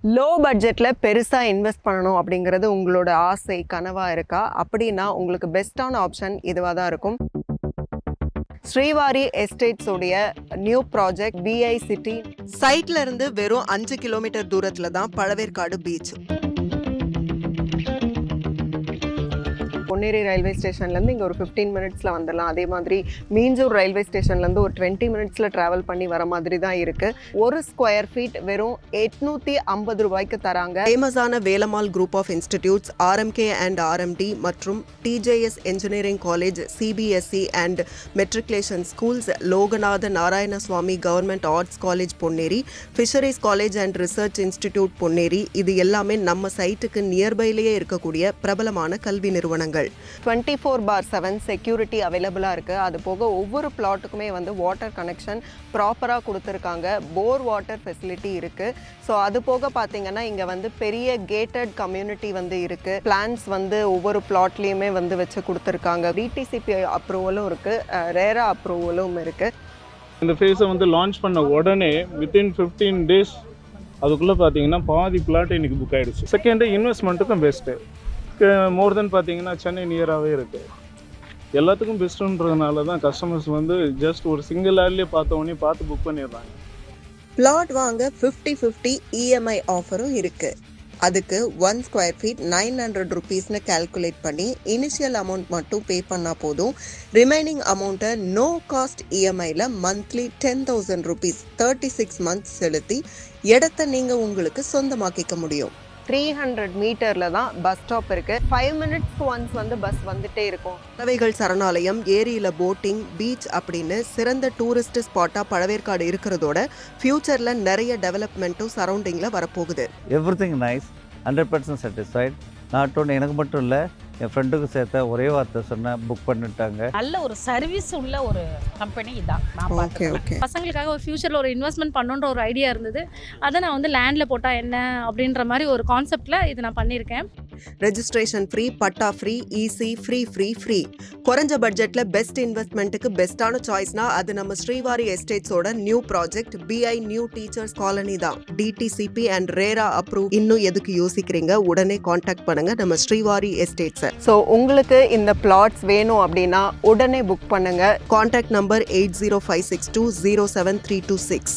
Low பட்ஜெட்டில் பெருசாக invest பண்ணணும் அப்படிங்கிறது உங்களோட ஆசை கனவாக இருக்கா? அப்படின்னா உங்களுக்கு பெஸ்ட்டான ஆப்ஷன் இதுவாக தான் இருக்கும். ஸ்ரீவாரி எஸ்டேட்ஸ் உடைய நியூ ப்ராஜெக்ட் BI சிட்டி சைட்ல இருந்து வெறும் 5 கிலோமீட்டர் தூரத்தில் தான் பழவேற்காடு பீச். பொன்னேரி ரயில்வே ஸ்டேஷன்லேருந்து இங்கே ஒரு 15 மினிட்ஸில் வந்துடலாம். அதே மாதிரி மீஞ்சூர் ரயில்வே ஸ்டேஷன்லேருந்து ஒரு 20 மினிட்ஸில் ட்ராவல் பண்ணி வர மாதிரி தான் இருக்குது. ஒரு ஸ்கொயர் ஃபீட் வெறும் 850 ரூபாய்க்கு தராங்க. ஃபேமஸான Velammal group of institutes, RMK and RMD மற்றும் TJS engineering college, CBSE and matriculation schools, Loganatha Narayana Swamy government arts college Ponneri, fisheries college and research institute Ponneri, இது எல்லாமே நம்ம சைட்டுக்கு நியர்பைலேயே இருக்கக்கூடிய பிரபலமான கல்வி நிறுவனங்கள். 24/7 செக்யூரிட்டி அவைலபிளாக இருக்குது. அது போக ஒவ்வொரு பிளாட்டுக்குமே வந்து வாட்டர் கனெக்ஷன் ப்ராப்பராக கொடுத்துருக்காங்க. போர் வாட்டர் ஃபெசிலிட்டி இருக்குது. ஸோ அது போக பார்த்தீங்கன்னா இங்கே வந்து பெரிய கேட்டட் கம்யூனிட்டி வந்து இருக்குது. பிளான்ஸ் வந்து ஒவ்வொரு பிளாட்லேயுமே வந்து வச்சு கொடுத்துருக்காங்க. DTCP அப்ரூவலும் இருக்குது, ரேரா அப்ரூவலும் இருக்குது. இந்த ஃபேஸை வந்து லான்ச் பண்ண உடனே வித்தின் 15 டேஸ் அதுக்குள்ளே பார்த்தீங்கன்னா பாதி பிளாட் இன்றைக்கி புக் ஆகிடுச்சு. Second இன்வெஸ்ட்மெண்ட்டுக்கும் best. மோர் தென் பார்த்தீங்கன்னா சென்னை நியராகவே இருக்குது. எல்லாத்துக்கும் பெஸ்ட்டுன்றதுனால தான் கஸ்டமர்ஸ் வந்து ஜஸ்ட் ஒரு சிங்கிள் ஆட்லேயே பார்த்தோன்னே பார்த்து புக் பண்ணிடுறாங்க. பிளாட் வாங்க 50/50 EMI ஆஃபரும் இருக்குது. அதுக்கு 1 ஸ்கொயர் ஃபீட் 900 ருபீஸ்னு கால்குலேட் பண்ணி இனிஷியல் அமௌண்ட் மட்டும் பே பண்ணால் போதும். ரிமைனிங் அமௌண்ட்டை நோ காஸ்ட் EMIயில் மந்த்லி 10,000 ருபீஸ் 36 மந்த்ஸ் செலுத்தி இடத்த நீங்கள் உங்களுக்கு சொந்தமாக்கிக்க முடியும். 300 மீட்டரில் தான் பஸ் ஸ்டாப் இருக்குது. 5 மினிட்ஸ்க்கு ஒன்ஸ் வந்து பஸ் வந்துட்டே இருக்கும். பறவைகள் சரணாலயம், ஏரியில் போட்டிங், பீச் அப்படின்னு சிறந்த டூரிஸ்ட் ஸ்பாட்டாக பழவேற்காடு இருக்கிறதோட ஃபியூச்சரில் நிறைய டெவலப்மெண்ட்டும் சரௌண்டிங்கில் வரப்போகுது. Everything nice, 100% satisfied. Not only எனக்கு மட்டும் இல்லை, என் ஃப்ரெண்டுக்கு சேர்த்த ஒரே வார்த்தை சொன்னேன், புக் பண்ணிட்டாங்க. நல்ல ஒரு சர்வீஸ் உள்ள ஒரு கம்பெனி இதான் நான் பார்த்தேன். பசங்களுக்காக ஒரு ஃபியூச்சரில் ஒரு இன்வெஸ்ட்மெண்ட் பண்ணுன்ற ஒரு ஐடியா இருந்தது. அதை நான் வந்து லேண்டில் போட்டால் என்ன அப்படின்ற மாதிரி ஒரு கான்செப்டில் இது நான் பண்ணியிருக்கேன். Registration free, patta free, easy, free. குறைஞ்ச பட்ஜெட்டில் பெஸ்ட் இன்வெஸ்ட்மெண்ட்டுக்கு பெஸ்ட்டான சாய்ஸ்னா அது நம்ம ஸ்ரீவாரி எஸ்டேட்ஸோட new project BI new teachers colony தான். DTCP and RERA approve. இன்னும் எதுக்கு யோசிக்கிறீங்க? உடனே காண்டாக்ட் பண்ணுங்க நம்ம ஸ்ரீவாரி எஸ்டேட்ஸை. ஸோ உங்களுக்கு இந்த பிளாட்ஸ் வேணும் அப்படின்னா உடனே புக் பண்ணுங்க. Contact number 8056207326.